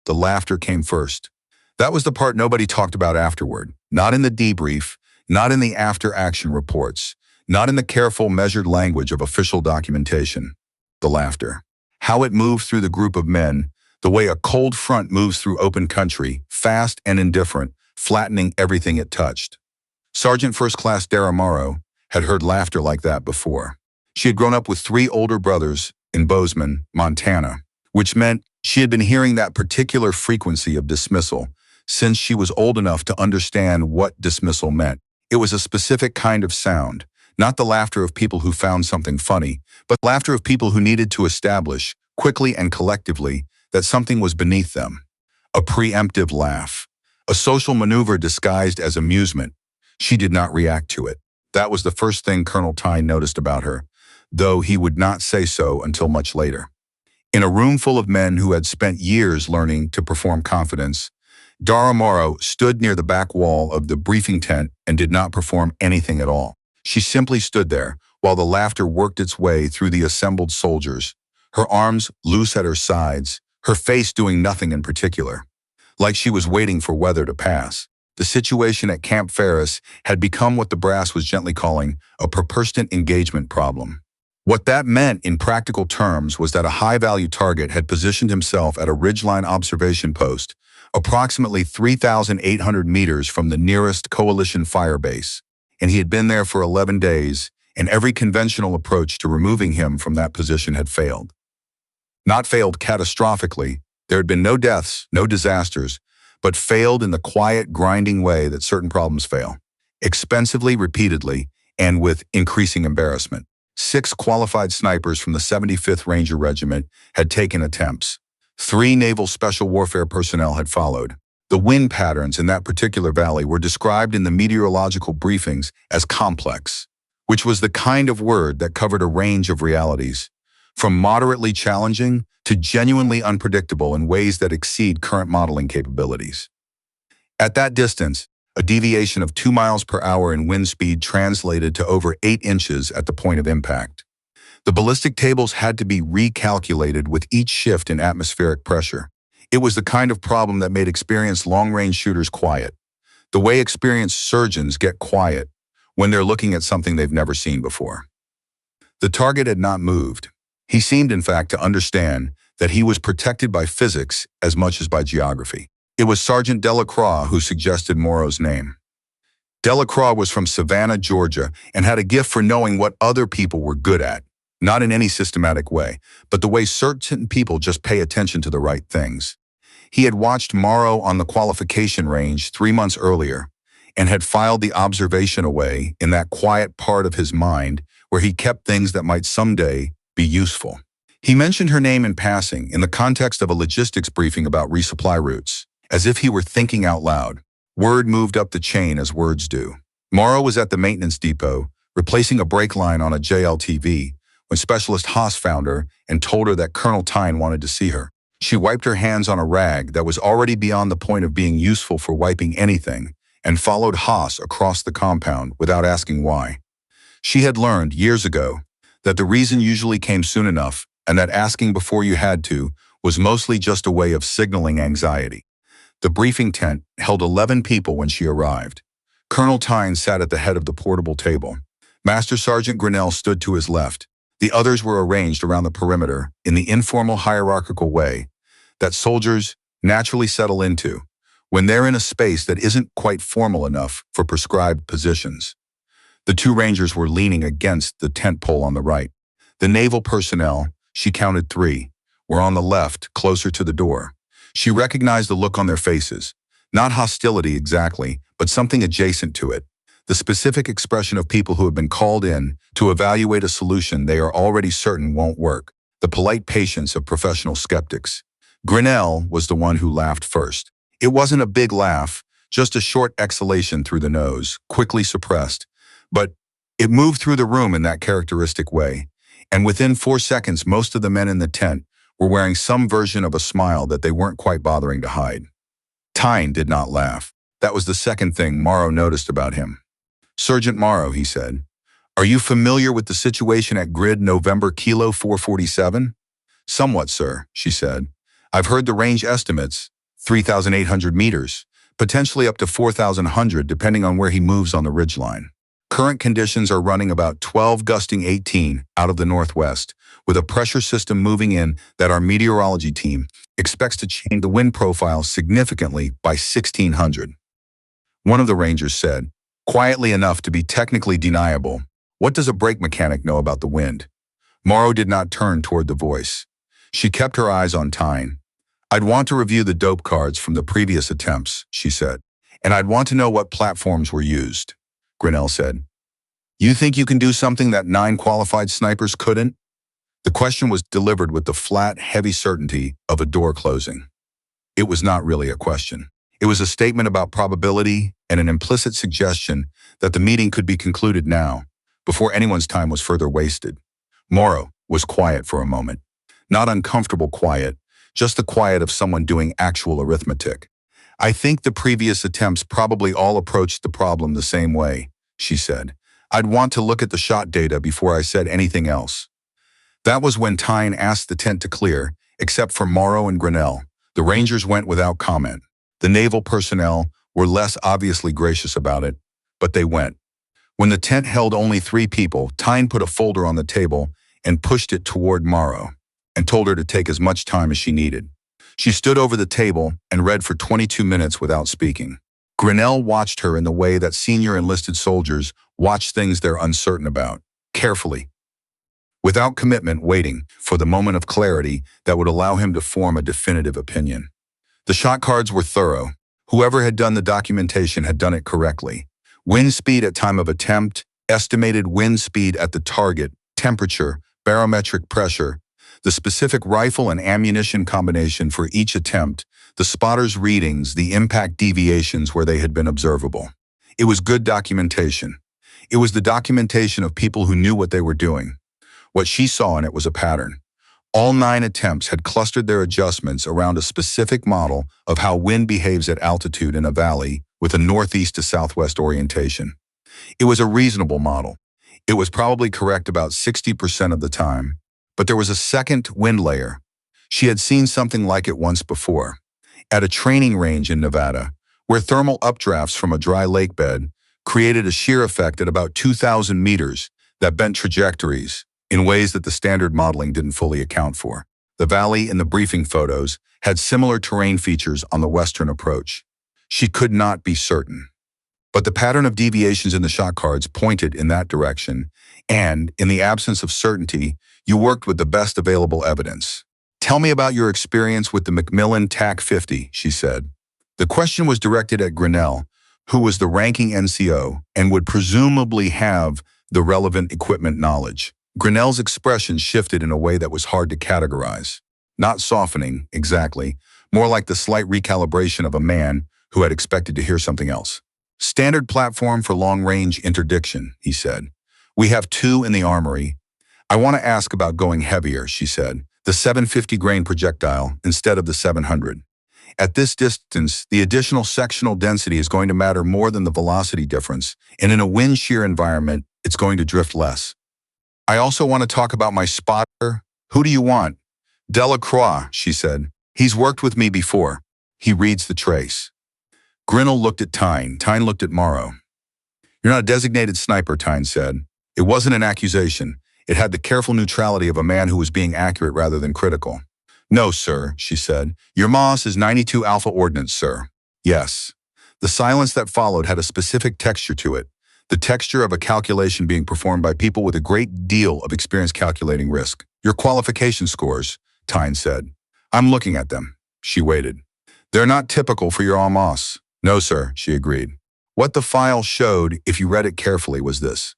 the laughter came first. That was the part nobody talked about afterward. Not in the debrief, not in the after-action reports, not in the careful, measured language of official documentation. The laughter. How it moved through the group of men, the way a cold front moves through open country, fast and indifferent, flattening everything it touched. Sergeant First Class Dara Morrow had heard laughter like that before. She had grown up with 3 older brothers in Bozeman, Montana, which meant she had been hearing that particular frequency of dismissal since she was old enough to understand what dismissal meant. It was a specific kind of sound, not the laughter of people who found something funny, but laughter of people who needed to establish, quickly and collectively, that something was beneath them. A preemptive laugh. A social maneuver disguised as amusement. She did not react to it. That was the first thing Colonel Tyne noticed about her, though he would not say so until much later. In a room full of men who had spent years learning to perform confidence, Dara Morrow stood near the back wall of the briefing tent and did not perform anything at all. She simply stood there while the laughter worked its way through the assembled soldiers, her arms loose at her sides, her face doing nothing in particular. Like she was waiting for weather to pass. The situation at Camp Ferris had become what the brass was gently calling a persistent engagement problem. What that meant in practical terms was that a high-value target had positioned himself at a ridgeline observation post, approximately 3,800 meters from the nearest coalition fire base, and he had been there for 11 days, and every conventional approach to removing him from that position had failed. Not failed catastrophically. There had been no deaths, no disasters, but failed in the quiet, grinding way that certain problems fail. Expensively, repeatedly, and with increasing embarrassment. 6 qualified snipers from the 75th Ranger Regiment had taken attempts. 3 Naval Special Warfare personnel had followed. The wind patterns in that particular valley were described in the meteorological briefings as complex, which was the kind of word that covered a range of realities, from moderately challenging to genuinely unpredictable in ways that exceed current modeling capabilities. At that distance, a deviation of 2 miles per hour in wind speed translated to over 8 inches at the point of impact. The ballistic tables had to be recalculated with each shift in atmospheric pressure. It was the kind of problem that made experienced long-range shooters quiet, the way experienced surgeons get quiet when they're looking at something they've never seen before. The target had not moved. He seemed, in fact, to understand that he was protected by physics as much as by geography. It was Sergeant Delacroix who suggested Morrow's name. Delacroix was from Savannah, Georgia, and had a gift for knowing what other people were good at, not in any systematic way, but the way certain people just pay attention to the right things. He had watched Morrow on the qualification range 3 months earlier and had filed the observation away in that quiet part of his mind where he kept things that might someday be useful. He mentioned her name in passing in the context of a logistics briefing about resupply routes, as if he were thinking out loud. Word moved up the chain as words do. Morrow was at the maintenance depot, replacing a brake line on a JLTV, when Specialist Haas found her and told her that Colonel Tyne wanted to see her. She wiped her hands on a rag that was already beyond the point of being useful for wiping anything and followed Haas across the compound without asking why. She had learned years ago that the reason usually came soon enough and that asking before you had to was mostly just a way of signaling anxiety. The briefing tent held 11 people when she arrived. Colonel Tyne sat at the head of the portable table. Master Sergeant Grinnell stood to his left. The others were arranged around the perimeter in the informal hierarchical way that soldiers naturally settle into when they're in a space that isn't quite formal enough for prescribed positions. The 2 Rangers were leaning against the tent pole on the right. The naval personnel, she counted 3, were on the left, closer to the door. She recognized the look on their faces, not hostility exactly, but something adjacent to it. The specific expression of people who have been called in to evaluate a solution they are already certain won't work. The polite patience of professional skeptics. Grinnell was the one who laughed first. It wasn't a big laugh, just a short exhalation through the nose, quickly suppressed. But it moved through the room in that characteristic way. And within 4 seconds, most of the men in the tent were wearing some version of a smile that they weren't quite bothering to hide. Tyne did not laugh. That was the second thing Morrow noticed about him. "Sergeant Morrow," he said, "are you familiar with the situation at Grid November Kilo 447? "Somewhat, sir," she said. "I've heard the range estimates, 3,800 meters, potentially up to 4,100 depending on where he moves on the ridgeline. Current conditions are running about 12 gusting 18 out of the northwest, with a pressure system moving in that our meteorology team expects to change the wind profile significantly by 1,600. One of the rangers said, quietly enough to be technically deniable, "What does a brake mechanic know about the wind?" Morrow did not turn toward the voice. She kept her eyes on Tyne. "I'd want to review the dope cards from the previous attempts," she said, "and I'd want to know what platforms were used." Grinnell said, "You think you can do something that 9 qualified snipers couldn't?" The question was delivered with the flat, heavy certainty of a door closing. It was not really a question. It was a statement about probability and an implicit suggestion that the meeting could be concluded now, before anyone's time was further wasted. Morrow was quiet for a moment. Not uncomfortable quiet, just the quiet of someone doing actual arithmetic. "I think the previous attempts probably all approached the problem the same way," she said. "I'd want to look at the shot data before I said anything else." That was when Tyne asked the tent to clear, except for Morrow and Grinnell. The Rangers went without comment. The naval personnel were less obviously gracious about it, but they went. When the tent held only 3 people, Tyne put a folder on the table and pushed it toward Morrow, and told her to take as much time as she needed. She stood over the table and read for 22 minutes without speaking. Grinnell watched her in the way that senior enlisted soldiers watch things they're uncertain about, carefully, without commitment, waiting for the moment of clarity that would allow him to form a definitive opinion. The shot cards were thorough. Whoever had done the documentation had done it correctly. Wind speed at time of attempt, estimated wind speed at the target, temperature, barometric pressure, the specific rifle and ammunition combination for each attempt, the spotter's readings, the impact deviations where they had been observable. It was good documentation. It was the documentation of people who knew what they were doing. What she saw in it was a pattern. All 9 attempts had clustered their adjustments around a specific model of how wind behaves at altitude in a valley with a northeast to southwest orientation. It was a reasonable model. It was probably correct about 60% of the time. But there was a second wind layer. She had seen something like it once before. At a training range in Nevada, where thermal updrafts from a dry lake bed created a shear effect at about 2,000 meters that bent trajectories in ways that the standard modeling didn't fully account for. The valley in the briefing photos had similar terrain features on the western approach. She could not be certain. But the pattern of deviations in the shot cards pointed in that direction, and, in the absence of certainty, you worked with the best available evidence. "Tell me about your experience with the Macmillan TAC-50, she said. The question was directed at Grinnell, who was the ranking NCO and would presumably have the relevant equipment knowledge. Grinnell's expression shifted in a way that was hard to categorize. Not softening, exactly, more like the slight recalibration of a man who had expected to hear something else. "Standard platform for long-range interdiction," he said. "We have 2 in the armory. I want to ask about going heavier," she said, "the 750 grain projectile instead of the 700. At this distance, the additional sectional density is going to matter more than the velocity difference, and in a wind shear environment, it's going to drift less. I also want to talk about my spotter." "Who do you want?" "Delacroix," she said. "He's worked with me before. He reads the trace." Grinnell looked at Tyne. Tyne looked at Morrow. "You're not a designated sniper," Tyne said. It wasn't an accusation. It had the careful neutrality of a man who was being accurate rather than critical. "No, sir," she said. "Your MOS is 92 Alpha Ordnance, sir." "Yes." The silence that followed had a specific texture to it, the texture of a calculation being performed by people with a great deal of experience calculating risk. "Your qualification scores," Tyne said. "I'm looking at them." She waited. "They're not typical for your MOS." "No, sir," she agreed. What the file showed, if you read it carefully, was this.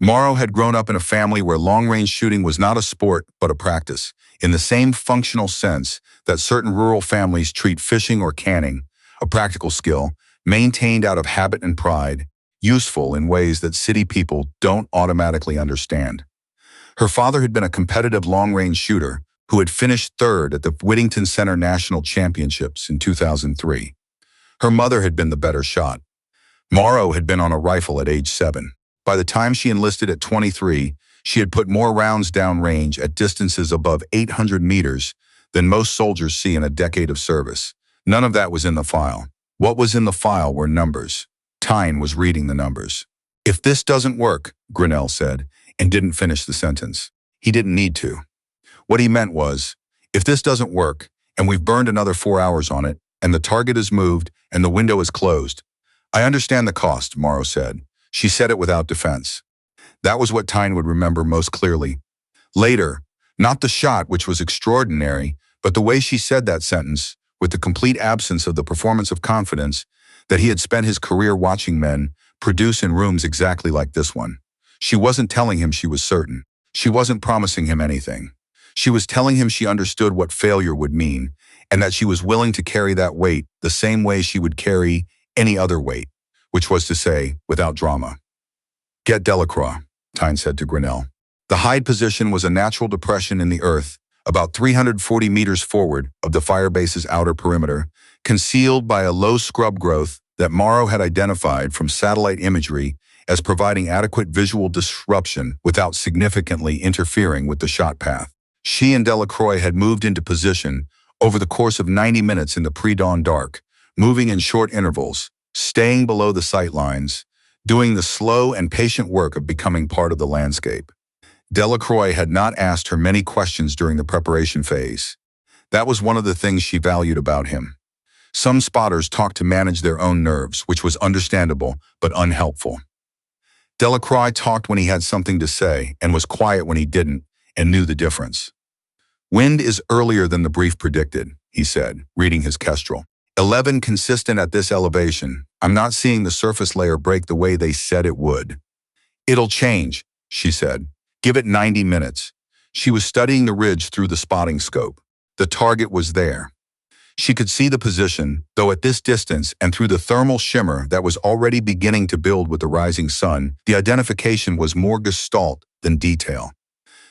Morrow had grown up in a family where long-range shooting was not a sport but a practice, in the same functional sense that certain rural families treat fishing or canning, a practical skill, maintained out of habit and pride, useful in ways that city people don't automatically understand. Her father had been a competitive long-range shooter who had finished 3rd at the Whittington Center National Championships in 2003. Her mother had been the better shot. Morrow had been on a rifle at age 7. By the time she enlisted at 23, she had put more rounds downrange at distances above 800 meters than most soldiers see in a decade of service. None of that was in the file. What was in the file were numbers. Tyne was reading the numbers. "If this doesn't work," Grinnell said, and didn't finish the sentence. He didn't need to. What he meant was, if this doesn't work, and we've burned another 4 hours on it, and the target is moved, and the window is closed. "I understand the cost," Morrow said. She said it without defense. That was what Tyne would remember most clearly. Later, not the shot, which was extraordinary, but the way she said that sentence, with the complete absence of the performance of confidence that he had spent his career watching men produce in rooms exactly like this one. She wasn't telling him she was certain. She wasn't promising him anything. She was telling him she understood what failure would mean, and that she was willing to carry that weight the same way she would carry any other weight, which was to say, without drama. "Get Delacroix," Tyne said to Grinnell. The hide position was a natural depression in the earth, about 340 meters forward of the firebase's outer perimeter, concealed by a low scrub growth that Morrow had identified from satellite imagery as providing adequate visual disruption without significantly interfering with the shot path. She and Delacroix had moved into position over the course of 90 minutes in the pre-dawn dark, moving in short intervals, staying below the sight lines, doing the slow and patient work of becoming part of the landscape. Delacroix had not asked her many questions during the preparation phase. That was one of the things she valued about him. Some spotters talked to manage their own nerves, which was understandable but unhelpful. Delacroix talked when he had something to say and was quiet when he didn't, and knew the difference. "Wind is earlier than the brief predicted," he said, reading his kestrel. 11 consistent at this elevation. I'm not seeing the surface layer break the way they said it would. "It'll change," she said. "Give it 90 minutes. She was studying the ridge through the spotting scope. The target was there. She could see the position, though at this distance and through the thermal shimmer that was already beginning to build with the rising sun, the identification was more gestalt than detail.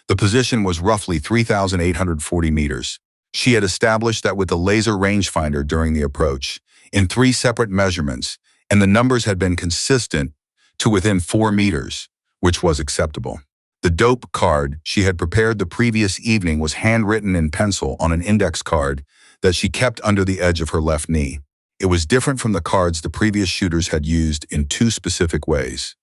The position was roughly 3,840 meters. She had established that with the laser rangefinder during the approach, in 3 separate measurements, and the numbers had been consistent to within 4 meters, which was acceptable. The dope card she had prepared the previous evening was handwritten in pencil on an index card that she kept under the edge of her left knee. It was different from the cards the previous shooters had used in 2 specific ways.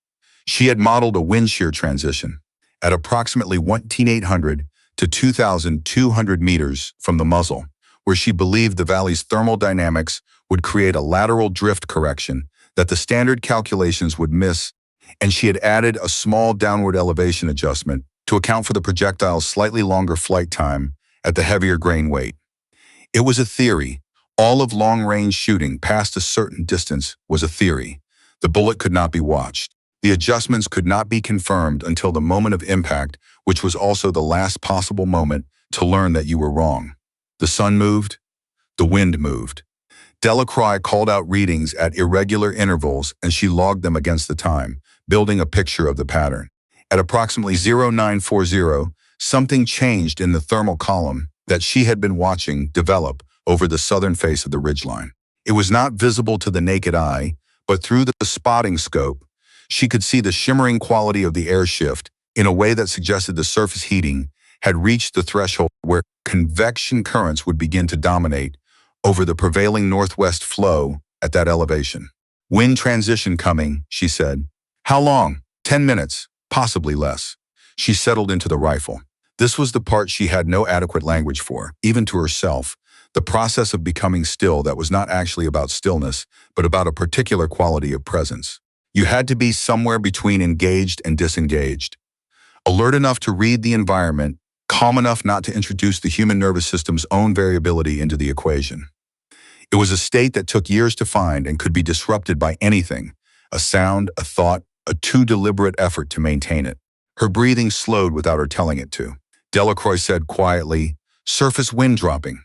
She had modeled a wind shear transition at approximately 1,800 to 2,200 meters from the muzzle, where she believed the valley's thermal dynamics would create a lateral drift correction that the standard calculations would miss, and she had added a small downward elevation adjustment to account for the projectile's slightly longer flight time at the heavier grain weight. It was a theory. All of long-range shooting past a certain distance was a theory. The bullet could not be watched. The adjustments could not be confirmed until the moment of impact, which was also the last possible moment to learn that you were wrong. The sun moved. The wind moved. Delacroix called out readings at irregular intervals, and she logged them against the time, building a picture of the pattern. At approximately 0940, something changed in the thermal column that she had been watching develop over the southern face of the ridgeline. It was not visible to the naked eye, but through the spotting scope, she could see the shimmering quality of the air shift in a way that suggested the surface heating had reached the threshold where convection currents would begin to dominate over the prevailing northwest flow at that elevation. "Wind transition coming," she said. "How long?" 10 minutes, possibly less. She settled into the rifle. This was the part she had no adequate language for, even to herself, the process of becoming still that was not actually about stillness, but about a particular quality of presence. You had to be somewhere between engaged and disengaged. Alert enough to read the environment, calm enough not to introduce the human nervous system's own variability into the equation. It was a state that took years to find and could be disrupted by anything, a sound, a thought, a too deliberate effort to maintain it. Her breathing slowed without her telling it to. Delacroix said quietly, "Surface wind dropping.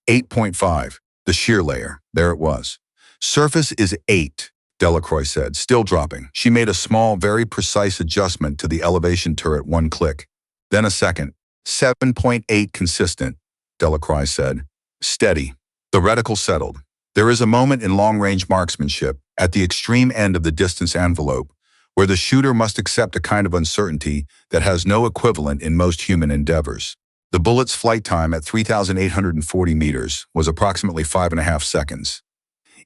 8.5, the shear layer." There it was. "Surface is 8, Delacroix said, still dropping. She made a small, very precise adjustment to the elevation turret 1 click. Then a second. 7.8 consistent, Delacroix said. Steady. The reticle settled. There is a moment in long-range marksmanship, at the extreme end of the distance envelope, where the shooter must accept a kind of uncertainty that has no equivalent in most human endeavors. The bullet's flight time at 3,840 meters was approximately 5.5 seconds.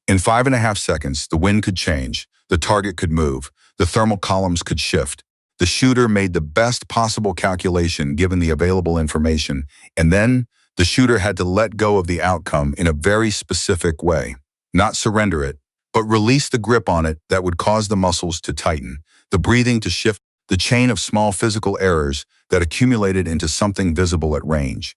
In 5.5 seconds, the wind could change, the target could move, the thermal columns could shift. The shooter made the best possible calculation given the available information, and then the shooter had to let go of the outcome in a very specific way. Not surrender it, but release the grip on it that would cause the muscles to tighten, the breathing to shift, the chain of small physical errors that accumulated into something visible at range.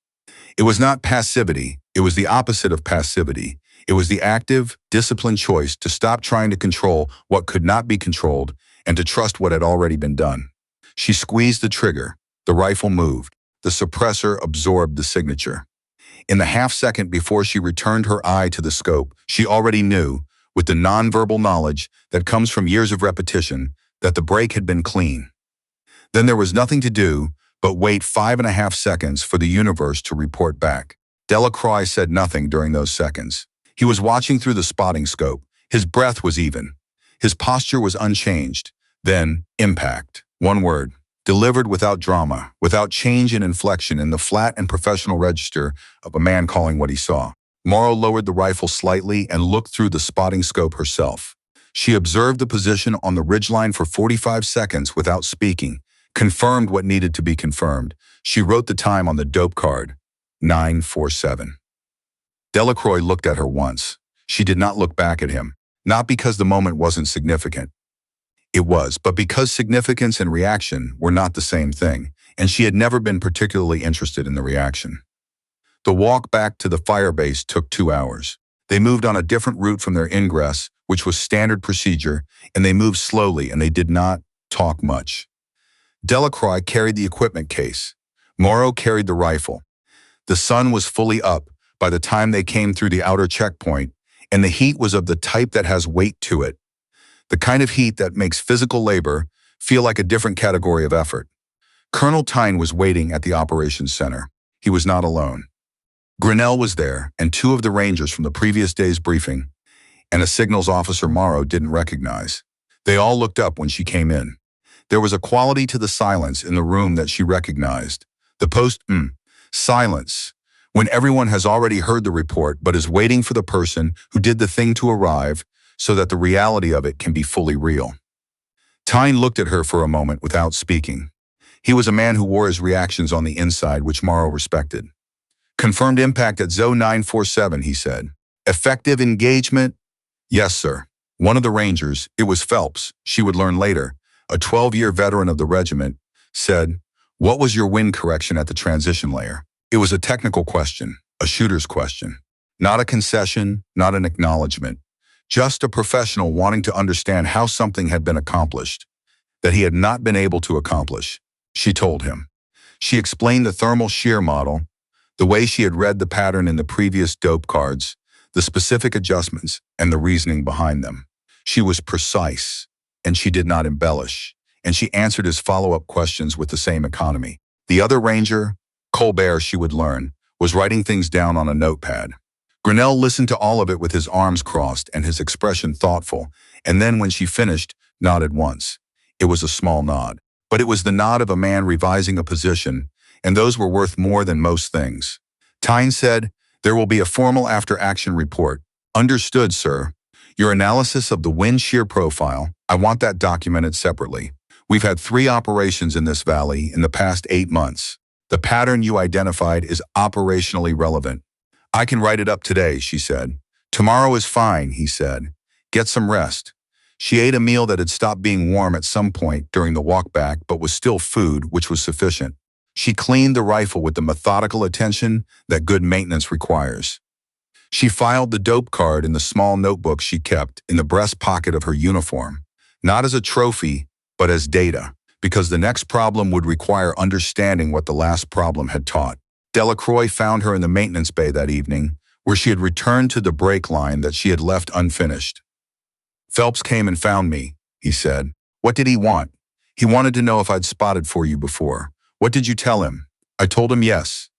It was not passivity, it was the opposite of passivity. It was the active, disciplined choice to stop trying to control what could not be controlled and to trust what had already been done. She squeezed the trigger, the rifle moved, the suppressor absorbed the signature. In the half-second before she returned her eye to the scope, she already knew, with the nonverbal knowledge that comes from years of repetition, that the break had been clean. Then there was nothing to do but wait 5.5 seconds for the universe to report back. Delacroix said nothing during those seconds. He was watching through the spotting scope. His breath was even. His posture was unchanged. Then, impact. One word. Delivered without drama, without change in inflection in the flat and professional register of a man calling what he saw. Morrow lowered the rifle slightly and looked through the spotting scope herself. She observed the position on the ridgeline for 45 seconds without speaking, confirmed what needed to be confirmed. She wrote the time on the dope card, 9:47. Delacroix looked at her once. She did not look back at him, not because the moment wasn't significant. It was, but because significance and reaction were not the same thing, and she had never been particularly interested in the reaction. The walk back to the fire base took 2 hours. They moved on a different route from their ingress, which was standard procedure, and they moved slowly and they did not talk much. Delacroix carried the equipment case. Morrow carried the rifle. The sun was fully up by the time they came through the outer checkpoint, and the heat was of the type that has weight to it. The kind of heat that makes physical labor feel like a different category of effort. Colonel Tyne was waiting at the operations center. He was not alone. Grinnell was there, and 2 of the Rangers from the previous day's briefing, and a signals officer Morrow didn't recognize. They all looked up when she came in. There was a quality to the silence in the room that she recognized. The silence, when everyone has already heard the report but is waiting for the person who did the thing to arrive so that the reality of it can be fully real. Tyne looked at her for a moment without speaking. He was a man who wore his reactions on the inside, which Morrow respected. Confirmed impact at Zo 947, he said. Effective engagement? Yes, sir. One of the Rangers, it was Phelps, she would learn later, a 12-year veteran of the regiment, said, "What was your wind correction at the transition layer?" It was a technical question, a shooter's question. Not a concession, not an acknowledgement. Just a professional wanting to understand how something had been accomplished, that he had not been able to accomplish. She told him. She explained the thermal shear model, the way she had read the pattern in the previous dope cards, the specific adjustments, and the reasoning behind them. She was precise, and she did not embellish, and she answered his follow-up questions with the same economy. The other Ranger, Colbert, she would learn, was writing things down on a notepad. Grinnell listened to all of it with his arms crossed and his expression thoughtful, and then when she finished, nodded once. It was a small nod, but it was the nod of a man revising a position, and those were worth more than most things. Tyne said, "There will be a formal after-action report." "Understood, sir. Your analysis of the wind shear profile, I want that documented separately. We've had 3 operations in this valley in the past 8 months. The pattern you identified is operationally relevant." "I can write it up today," she said. "Tomorrow is fine," he said. "Get some rest." She ate a meal that had stopped being warm at some point during the walk back but was still food, which was sufficient. She cleaned the rifle with the methodical attention that good maintenance requires. She filed the dope card in the small notebook she kept in the breast pocket of her uniform, not as a trophy, but as data, because the next problem would require understanding what the last problem had taught. Delacroix found her in the maintenance bay that evening, where she had returned to the brake line that she had left unfinished. "Phelps came and found me," he said. "What did he want?" "He wanted to know if I'd spotted for you before." "What did you tell him?" "I told him yes."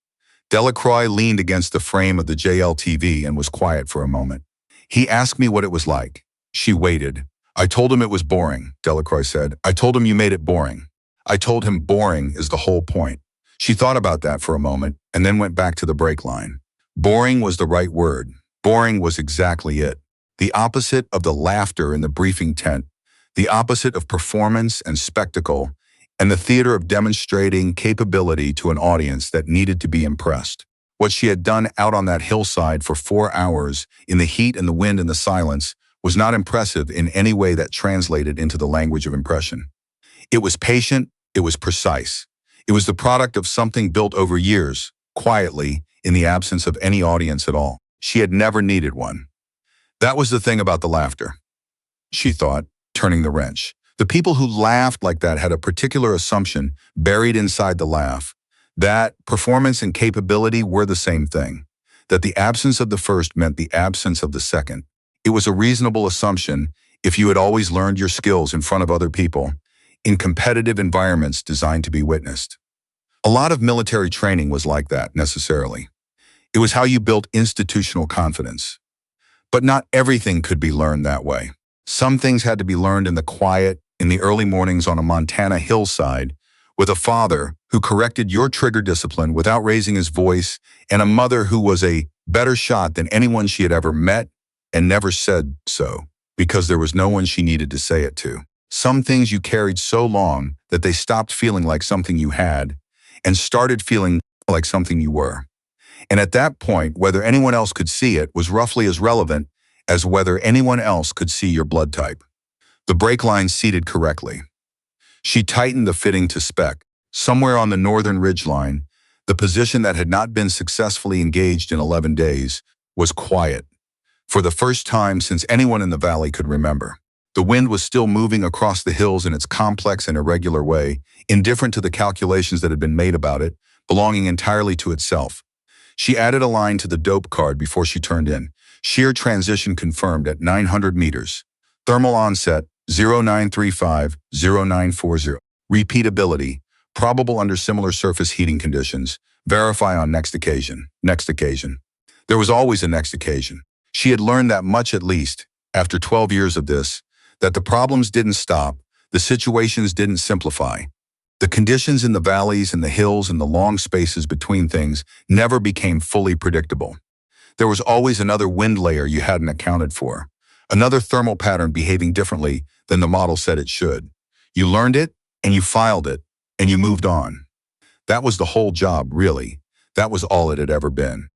Delacroix leaned against the frame of the JLTV and was quiet for a moment. "He asked me what it was like." She waited. "I told him it was boring," Delacroix said. "I told him you made it boring." "I told him boring is the whole point." She thought about that for a moment and then went back to the brake line. Boring was the right word. Boring was exactly it. The opposite of the laughter in the briefing tent, the opposite of performance and spectacle, and the theater of demonstrating capability to an audience that needed to be impressed. What she had done out on that hillside for 4 hours, in the heat and the wind and the silence, was not impressive in any way that translated into the language of impression. It was patient, it was precise. It was the product of something built over years, quietly, in the absence of any audience at all. She had never needed one. That was the thing about the laughter, she thought, turning the wrench. The people who laughed like that had a particular assumption buried inside the laugh, that performance and capability were the same thing, that the absence of the first meant the absence of the second. It was a reasonable assumption if you had always learned your skills in front of other people, in competitive environments designed to be witnessed. A lot of military training was like that, necessarily. It was how you built institutional confidence. But not everything could be learned that way. Some things had to be learned in the quiet, in the early mornings on a Montana hillside, with a father who corrected your trigger discipline without raising his voice, and a mother who was a better shot than anyone she had ever met and never said so, because there was no one she needed to say it to. Some things you carried so long that they stopped feeling like something you had and started feeling like something you were. And at that point, whether anyone else could see it was roughly as relevant as whether anyone else could see your blood type. The brake line seated correctly. She tightened the fitting to spec. Somewhere on the northern ridgeline, the position that had not been successfully engaged in 11 days was quiet, for the first time since anyone in the valley could remember. The wind was still moving across the hills in its complex and irregular way, indifferent to the calculations that had been made about it, belonging entirely to itself. She added a line to the dope card before she turned in. Shear transition confirmed at 900 meters. Thermal onset 0935-0940. Repeatability, probable under similar surface heating conditions. Verify on next occasion. Next occasion. There was always a next occasion. She had learned that much at least, after 12 years of this, that the problems didn't stop, the situations didn't simplify. The conditions in the valleys and the hills and the long spaces between things never became fully predictable. There was always another wind layer you hadn't accounted for, another thermal pattern behaving differently than the model said it should. You learned it, and you filed it, and you moved on. That was the whole job, really. That was all it had ever been.